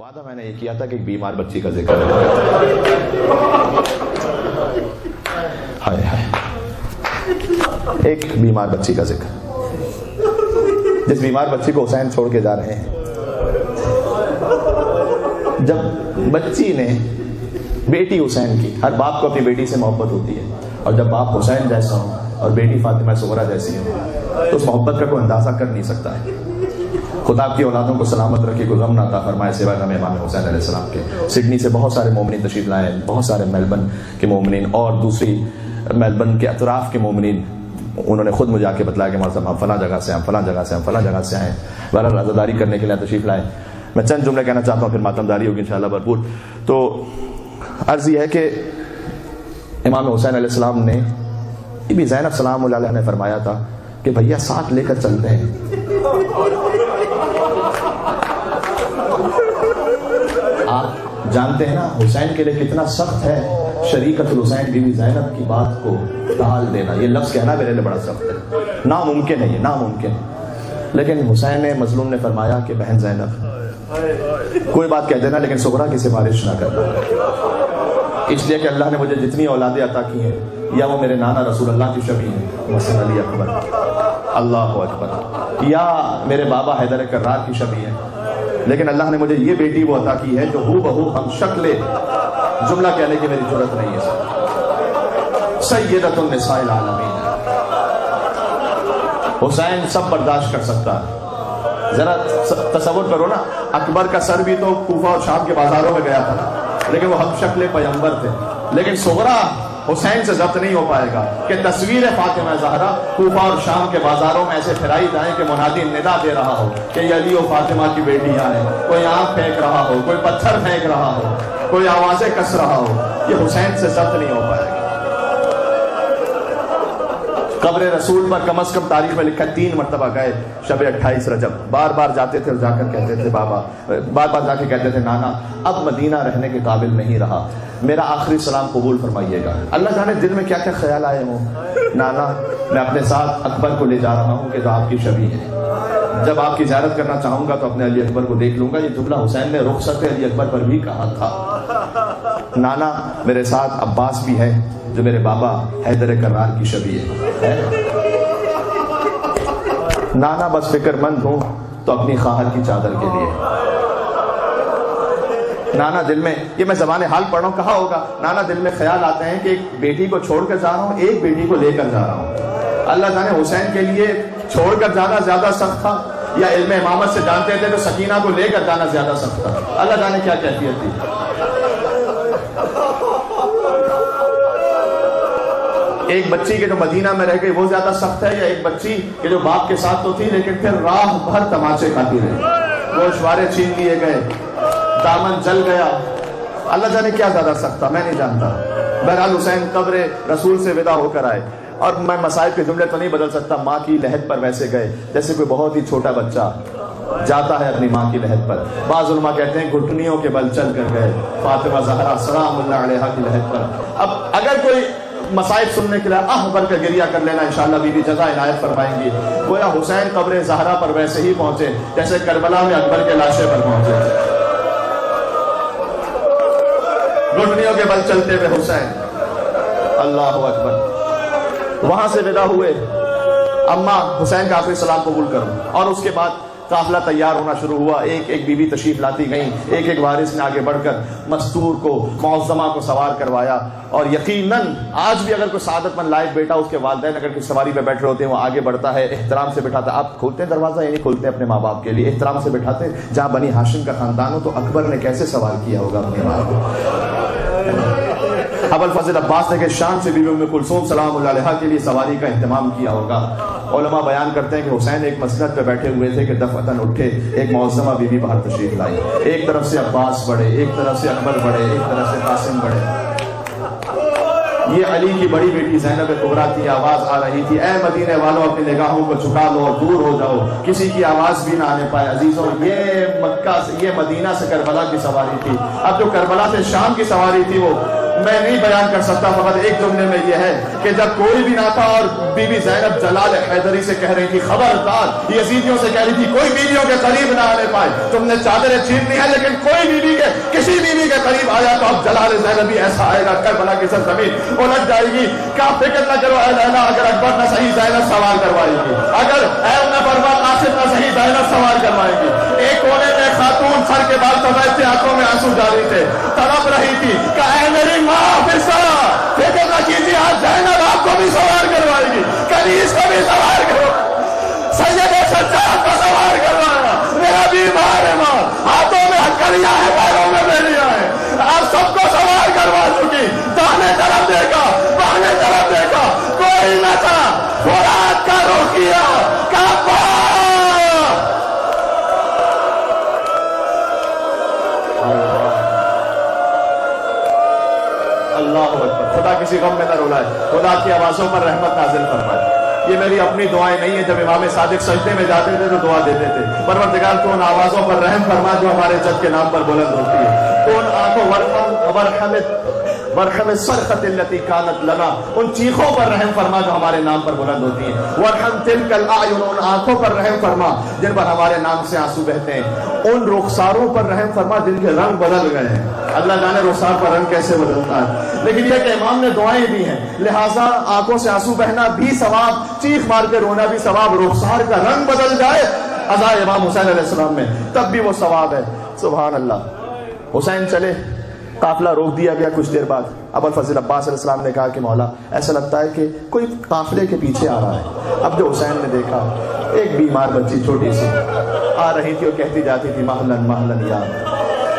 وعدہ میں نے یہ کیا تھا کہ ایک بیمار بچی کا ذکر ہے. ہائے ہائے, ایک بیمار بچی کا ذکر, جس بیمار بچی کو حسین چھوڑ کے جا رہے ہیں. جب بچی نے, بیٹی حسین کی, ہر باپ کو اپنی بیٹی سے محبت ہوتی ہے, اور جب باپ حسین جیسا ہو اور بیٹی فاطمہ صغریٰ جیسی ہو تو اس محبت کا کوئی اندازہ کر نہیں سکتا ہے. خدا کی اولادوں کو سلامت رکھے, کوئی غم نہ عطا فرمائے سوائے غم امام حسین علیہ السلام کے. سڈنی سے بہت سارے مومنین تشریف لائے ہیں, بہت سارے میلبرن کے مومنین اور دوسری میلبرن کے اطراف کے مومنین. انہوں نے خود مجھے آ کے بتلایا کہ ہمارے صاحب ہم فلاں جگہ سے, ہم فلاں جگہ سے, ہم فلاں جگہ سے آئے. بہرحال عزاداری کرنے کے لیے تشریف لائے. میں چند جملے کہنا چاہتا ہوں, پھر ماتمداری ہوگی انشاءاللہ بھرپور. تو عرض یہ ہے کہ امام حسین علیہ السلام نے, بی زینب سلام اللہ علیہ نے فرمایا تھا کہ بھیا ساتھ لے کر چلتے ہیں. آپ جانتے ہیں نا حسین کے لیے کتنا سخت ہے شریکت الحسین بی بی زینب کی بات کو ٹال دینا. یہ لفظ کہنا میرے لیے بڑا سخت ہے, ناممکن ہے, یہ ناممکن. لیکن حسین مظلوم نے فرمایا کہ بہن زینب کوئی بات کہہ دینا لیکن صغریٰ کی سفارش نہ کرنا, اس لیے کہ اللہ نے مجھے جتنی اولادیں عطا کی ہیں یا وہ میرے نانا رسول اللہ کی شبیہ ہیں مثلا علی اکبر, اللہ اکبر, یا میرے بابا حیدر کرار کی شبیہ ہیں, لیکن اللہ نے مجھے یہ بیٹی وہ عطا کی ہے جو ہو بہو ہم شکل جملہ کہنے کی میری ضرورت نہیں ہے. سیدۃ النساء العالمین. حسین سب برداشت کر سکتا ہے. ذرا تصور کرو نا, اکبر کا سر بھی تو کوفہ اور شام کے بازاروں میں گیا تھا, لیکن وہ ہم شکل پیغمبر تھے. لیکن صغریٰ حسین سے ضبط نہیں ہو پائے گا کہ تصویر فاطمہ زہرا کوفہ اور شام کے بازاروں میں ایسے پھیلائی جائیں کہ منادی ندا دے رہا ہو کہ یہ علی و فاطمہ کی بیٹیاں ہیں. کوئی آنکھ پھینک رہا ہو, کوئی پتھر پھینک رہا ہو, کوئی آوازیں کس رہا ہو. یہ حسین سے ضبط نہیں ہو پائے گا. قبر رسول پر کم از کم تاریخ میں لکھا 3 مرتبہ گئے شب 28 رجب. بار بار جاتے تھے اور جا کر کہتے تھے بابا, بار بار جا کے کہتے تھے نانا اب مدینہ رہنے کے قابل نہیں رہا, میرا آخری سلام قبول فرمائیے گا. اللہ جانے دل میں کیا کیا خیال آئے ہوں. نانا میں اپنے ساتھ اکبر کو لے جا رہا ہوں کہ جو آپ کی شبیہ ہے, جب آپ کی زیارت کرنا چاہوں گا تو اپنے علی اکبر کو دیکھ لوں گا. یہ جملہ حسین نے رخصت علی اکبر پر بھی کہا تھا. نانا میرے ساتھ عباس بھی ہے جو میرے بابا حیدر کرار کی شبیہ ہے. نانا بس فکر مند ہوں تو اپنی خواہر کی چادر کے لیے. نانا دل میں, یہ میں زبان حال پڑھ رہا ہوں, کہا ہوگا نانا دل میں خیال آتے ہیں کہ ایک بیٹی کو چھوڑ کر جا رہا ہوں, ایک بیٹی کو لے کر جا رہا ہوں. اللہ جانے حسین کے لیے چھوڑ کر جانا زیادہ سخت تھا یا علم امامت سے جانتے تھے تو سکینہ کو لے کر جانا زیادہ سخت تھا. اللہ جانے کیا کیفیت تھی. ایک بچی کے جو مدینہ میں رہ گئی وہ زیادہ سخت ہے, یا ایک بچی کے جو باپ کے ساتھ تو تھی لیکن پھر راہ بھر تماچے کھاتی رہی, گوشوارے چھین لیے گئے, دامن جل گیا. اللہ جانے کیا زیادہ سخت تھا, میں نہیں جانتا. بہرحال حسین قبر رسول سے ودا ہو کر آئے, اور میں مصائب کے جملے تو نہیں بدل سکتا. ماں کی لحد پر ویسے گئے جیسے کوئی بہت ہی چھوٹا بچہ جاتا ہے اپنی ماں کی لحد پر. بعض علماء کہتے ہیں گھٹنیوں کے بل چل کر گئے فاطمہ زہرا سلام اللہ علیہا کی لحد پر. اب اگر کوئی مصائب سننے کے لیے بھر کر گریہ کر لینا, انشاءاللہ بی بی جزا عنایت فرمائیں گی. گویا حسین قبر زہرا پر ویسے ہی پہنچے جیسے کربلا میں اکبر کے لاشے پر پہنچے. گھٹنیوں کے بل چلتے ہوئے حسین, اللہ اکبر. وہاں سے ودا ہوئے, اماں حسین کا آخری سلام قبول کروں, اور اس کے بعد قافلہ تیار ہونا شروع ہوا. ایک ایک بیوی تشریف لاتی گئیں, ایک ایک وارث نے آگے بڑھ کر مستور کو, معظمہ کو سوار کروایا. اور یقیناً آج بھی اگر کوئی سعادت مند لائق بیٹا, اس کے والدین اگر کسی سواری پہ بیٹھے ہوتے ہیں, وہ آگے بڑھتا ہے, احترام سے بٹھاتا ہے. آپ کھولتے ہیں دروازہ, یعنی کھولتے ہیں اپنے ماں باپ کے لیے, احترام سے بٹھاتے ہیں. جہاں بنی ہاشم کا خاندان ہو تو اکبر نے کیسے سوال کیا ہوگا اپنے ماں کو. ابوالفضل عباس نے کہ شان سے بیوی ام کلثوم سلام اللہ علیہا کے لیے سواری کا اہتمام کیا ہوگا. علماء بیان کرتے ہیں کہ حسین ایک مسند پہ بیٹھے ہوئے تھے کہ دفعتاً اٹھے, ایک معظمہ بیوی باہر تشریف لائی. ایک طرف سے عباس بڑھے, ایک طرف سے اکبر بڑھے, ایک طرف سے قاسم بڑھے. یہ علی کی بڑی بیٹی زینب کبریٰ کی آواز آ رہی تھی, اے مدینے والوں اپنی نگاہوں کو جھکا لو اور دور ہو جاؤ, کسی کی آواز بھی نہ آنے پائے. عزیزوں, یہ مکہ سے, یہ مدینہ سے کربلا کی سواری تھی. اب جو کربلا سے شام کی سواری تھی وہ میں نہیں بیان کر سکتا، فقط ایک جملے میں یہ ہے کہ جب کوئی بھی نہ تھا اور بی بی زینب جلال حیدری سے کہہ رہی تھی خبردار، یزیدیوں سے کہہ رہی تھی کوئی بیویوں کے قریب نہ آنے پائے، تم نے چادریں چھین لی ہے لیکن کوئی بیوی کے کسی بیوی کے قریب آیا تو اب جلال زینبی ایسا آئے گا کربلا کی سرزمین الٹ جائے گی۔ کیا فکر نہ کرو اے لیلا، اگر اکبر نہ صحیح زینب سوال کروائے گی، اگر اے ام فرما قاسم نہ صحیح زینب سوال کروائے گی۔ ایک کونے میں خاتون سر کے بال سفید تھے، آنکھوں میں آنسو جاری تھے، تڑپ رہی تھی کہ اے میری ماں فکر نہ کیجیے، آج زینب آپ کو بھی سوال کروائے گی، کنیز کو بھی سوال کرو، سید سجاد کو سوال کروایا، میرا بیمار ہے ماں، ہاتھوں میں ہتھکڑیاں ہیں، پیروں میں بیڑیاں ہیں، آپ سب کو سوال کروا چکی، دانے طرف دیکھا بائیں طرف دیکھا، کوئی نہ تھا، فرات کا رخ کیا، کعبہ اللہ اکبر۔ خدا کسی غم میں نہ رولائے، خدا کی آوازوں پر رحمت نازل فرمائے۔ یہ میری اپنی دعائیں نہیں ہیں، جب امام صادق سجدے میں جاتے تھے تو دعا دیتے تھے، پروردگار تو ان آوازوں پر رحم فرما جو ہمارے جد کے نام پر بلند ہوتی ہے، تو ان آنکھوں ورحم الصرخۃ التي كانت لنا، ان چیخوں پر رحم فرما جو ہمارے نام پر بلند ہوتی ہیں، ورحم تلك الاعین، ان آنکھوں پر رحم فرما جن پر ہمارے نام سے آنسو بہتے ہیں، ان رخساروں پر رحم فرما جن کے رنگ بدل گئے ہیں، اللہ جانے رخسار پر رنگ کیسے بدلتا ہے، لیکن یہ کہ امام نے دعائیں دی ہیں، لہٰذا آنکھوں سے آنسو بہنا بھی ثواب، چیخ مار کے رونا بھی ثواب، رخسار کا رنگ بدل جائے عزا امام حسین علیہ السلام میں تب بھی وہ ثواب ہے۔ سبحان اللہ۔ حسین چلے، قافلہ روک دیا گیا، کچھ دیر بعد ابوالفضل عباس علیہ السلام نے کہا کہ مولا ایسا لگتا ہے کہ کوئی قافلے کے پیچھے آ رہا ہے۔ اب جو حسین نے دیکھا ایک بیمار بچی چھوٹی سی آ رہی تھی اور کہتی جاتی تھی مہلن مہلن یا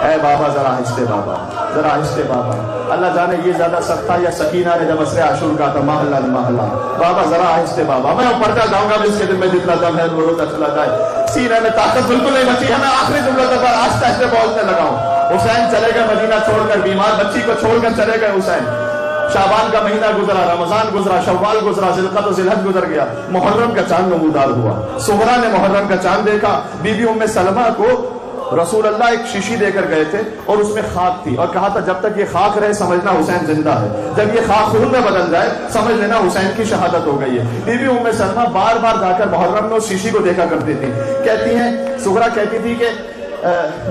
اے بابا ذرا آہستہ بابا، ذرا آہستہ بابا۔ اللہ جانے یہ زیادہ سخت تھا یا سکینہ نے جب عصر عاشور کہا تھا مہلن مہلن، بابا ذرا آہستہ بابا، میں پڑھتا جاؤں گا اس کے دل میں جتنا دم ہے وہ روتا چلا جائے، سینے میں طاقت بالکل نہیں بچی ہے، میں آخری جملہ تک آہستہ آہستہ بولنے لگا ہوں۔ حسین چلے گئے مدینہ چھوڑ کر، بیمار بچی کو چھوڑ کر چلے گئے حسین۔ شعبان کا مہینہ گزرا، رمضان گزرا، شوال گزرا، ذوالقعدہ و ذوالحج گزر گیا، محرم کا چاند نمودار ہوا۔ سغرا نے محرم کا چاند دیکھا، بی بی ام سلمہ کو رسول اللہ ایک شیشی دے کر گئے تھے اور اس میں خاک تھی اور کہا تھا جب تک یہ خاک رہے سمجھنا حسین زندہ ہے، جب یہ خاک خون میں بدل جائے سمجھ لینا حسین کی شہادت ہو گئی ہے۔ بی بی ام سلمہ بار بار جا کر محرم میں اس شیشی کو دیکھا کرتی تھی، کہتی ہیں سغرا کہتی تھی کہ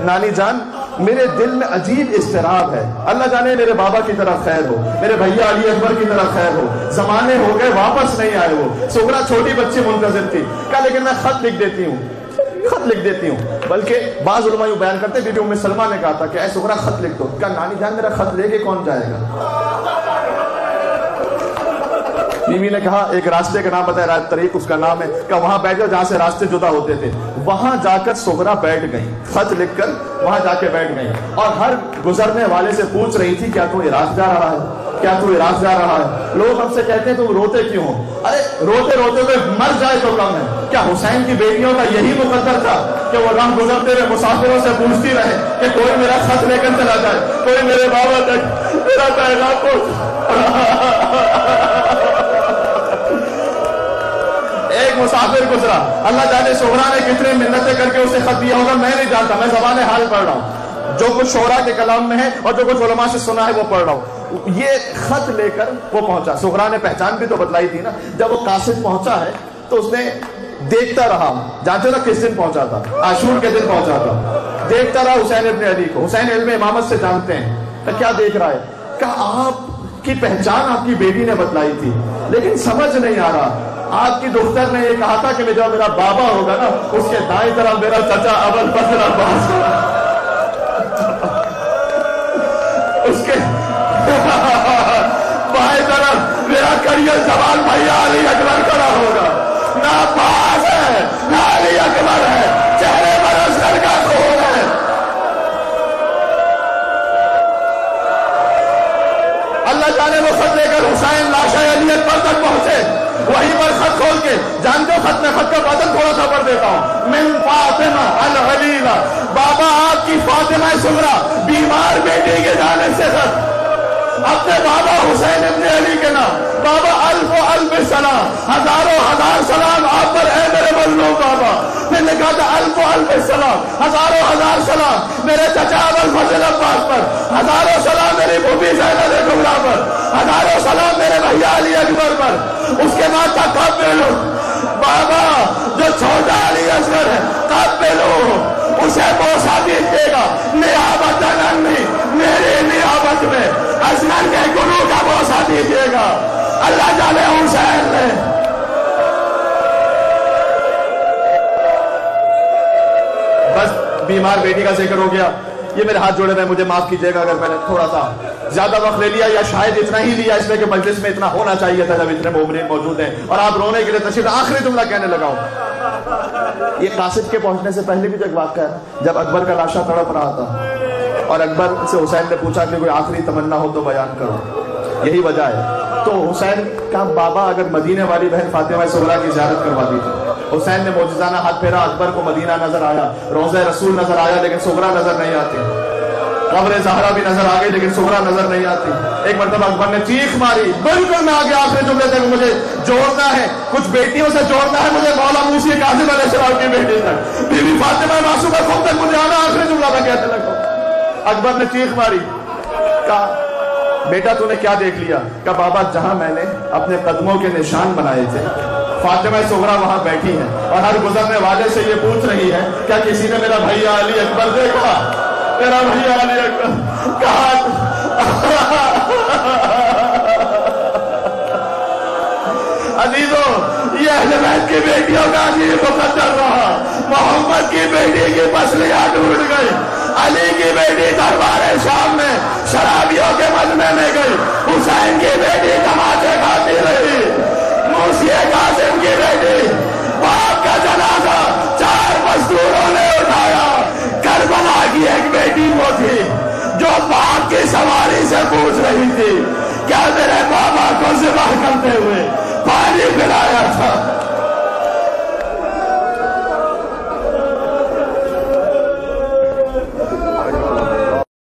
نانی جان میرے دل میں عجیب اضطراب ہے، اللہ جانے میرے بابا کی طرف خیر ہو، میرے بھیا علی اکبر کی طرف خیر ہو، زمانے ہو گئے واپس نہیں آئے وہ۔ سغرا چھوٹی بچی منتظر تھی، کہا لیکن میں خط لکھ دیتی ہوں، خط لکھ دیتی ہوں، بلکہ بعض علماء یوں بیان کرتے بی بی ام سلمہ نے کہا تھا کہ اے سغرا خط لکھ دو، کہا نانی جان میرا خط لے کے کون جائے گا؟ بیوی نے کہا ایک راستے کا نام بتایا، طریق اس کا نام ہے، کہ وہاں بیٹھ جاؤ جہاں سے راستے جدا ہوتے تھے، وہاں جا کر سغرا بیٹھ گئی، خط لکھ کر وہاں جا کے بیٹھ گئی اور ہر گزرنے والے سے پوچھ رہی تھی کیا تو عراق جا رہا ہے، کیا تو عراق جا رہا ہے؟ لوگ ہم سے کہتے ہیں تم روتے کیوں ہو؟ ارے روتے روتے ہوئے مر جائے تو کم ہے، کیا حسین کی بیٹیوں کا یہی مقدر تھا کہ وہ راہ گزرتے ہوئے مسافروں سے پوچھتی رہے کہ کوئی میرا خط لے کر چلا جائے، کوئی میرے بابا تک میرا پیغام پہنچ۔ ایک مسافر گزرا، اللہ جانے سغرا نے کتنے منتیں کر کے اسے خط دیا ہوگا میں نہیں جانتا، میں زبان حال پڑھ رہا ہوں، جو کچھ شعراء کے کلام میں ہے اور جو کچھ علماء سے سنا ہے وہ پڑھ رہا ہوں۔ یہ خط لے کر وہ پہنچا، سغرا نے پہچان بھی تو بتلائی تھی نا، جب وہ قاصد پہنچا ہے تو اس نے دیکھتا رہا، جانتے نا کس دن پہنچا تھا؟ عاشور کے دن پہنچا تھا، دیکھتا رہا حسین ابن علی کو، حسین علم امامت سے جانتے ہیں، کہ کیا دیکھ رہا ہے؟ کہا آپ کی پہچان آپ کی بیٹی نے بتلائی تھی لیکن سمجھ نہیں آ رہا، آپ کی دختر نے یہ کہا تھا کہ جو میرا بابا ہوگا نا اس کے دائیں طرف میرا چچا ابوالفضل عباس، اس کے بائیں طرف میرا کریل جوان بھیا علی اکبر کھڑا ہوگا، نہ عباس ہے نہ علی اکبر ہے، چہرے پر اصغر کا خون ہے۔ اللہ جانے وہ خط لے کر حسین لاشا علی اکبر تک پہنچے، وہیں پر خط کھول کے جانتے ہو خط میں خط کا بادل تھوڑا سا پڑھ دیتا ہوں، من فاطمہ الخلیلہ، بابا آپ کی فاطمہ سغرا بیمار بیٹی کے جانب سے خط، اپنے بابا حسین ابن علی کے نام، بابا الف و الف سلام، ہزاروں ہزار سلام آپ پر اے میرے مظلوم بابا، پھر لکھا تھا الف و الف سلام، ہزاروں ہزار سلام میرے چچا ابوالفضل عباس پر، ہزاروں سلام میری بھوبی زینب کبریٰ زہرا پر، ہزاروں سلام میرے بھیا علی اکبر پر. اس کے بعد تھا قبلو بابا جو چھوٹا علی اصغر ہے، قبلو اسے بوسہ دیجیے گا نیابت عنی، میری نیابت میں اصغر کے گنو کا بوسہ دیجیے گا. اللہ جانے حسین نے بس بیمار بیٹی کا ذکر ہو گیا. یہ میرے ہاتھ جوڑے ہوئے، مجھے معاف کیجیے گا اگر میں نے تھوڑا سا زیادہ وقت لے لیا، یا شاید اتنا ہی لیا اس لیے کہ مجلس میں اتنا ہونا چاہیے تھا جب اتنے مومنین موجود ہیں اور آپ رونے کے لیے تشریف. آخری جملہ کہنے لگا ہوں. یہ قاصد کے پہنچنے سے پہلے بھی تو ایک واقعہ ہے جب اکبر کا لاشا تڑپ رہا تھا اور اکبر سے حسین نے پوچھا کہ کوئی آخری تمنا ہو تو بیان کرو. یہی وجہ ہے. تو حسین کا بابا اگر مدینے والی بہن فاطمہ صغرا کی زیارت کروا دی تھی. حسین نے معجزانہ ہاتھ پھیرا، اکبر کو مدینہ نظر آیا، روضہ رسول نظر آیا، لیکن صغرا نظر نہیں آتی. قبر زہرا بھی نظر آ گئی لیکن صغرا نظر نہیں آتی. ایک مرتبہ اکبر نے چیخ ماری، بالکل میں آگے آخری جملے تک مجھے جوڑنا ہے، کچھ بیٹیوں سے جوڑنا ہے مجھے، مولا موسی کاظم علیہ السلام کی بیٹی تک، بی بی فاطمہ معصومہ خود تک مجھے آنا. آخری جملہ میں کہنے لگا. اکبر نے چیخ ماری، کہا بیٹا تو نے کیا دیکھ لیا؟ کہا بابا جہاں میں نے اپنے قدموں کے نشان بنائے تھے فاطمہ صغرا وہاں بیٹھی ہیں اور ہر گزرنے والے سے یہ پوچھ رہی ہے کیا کسی نے میرا بھیا علی اکبر دیکھا؟ میرا بھیا علی اکبر کہا عزیزوں یہ اہل بیت کی بیٹیوں کا عجیب مقدر رہا. محمد کی بیٹی کی پسلیاں ٹوٹ گئی، علی کی بیٹی دربار شام میں شرابیوں کے مجمع میں گئی، حسین کی بیٹی تماچے کھاتی رہی، موسی قاسم کی بیٹی باپ کا جنازہ 4 مزدوروں نے اٹھایا. کربلا کی ایک بیٹی وہ تھی جو باپ کی سواری سے پوچھ رہی تھی کیا میرے بابا کو ذبح کرتے ہوئے پانی پلایا تھا؟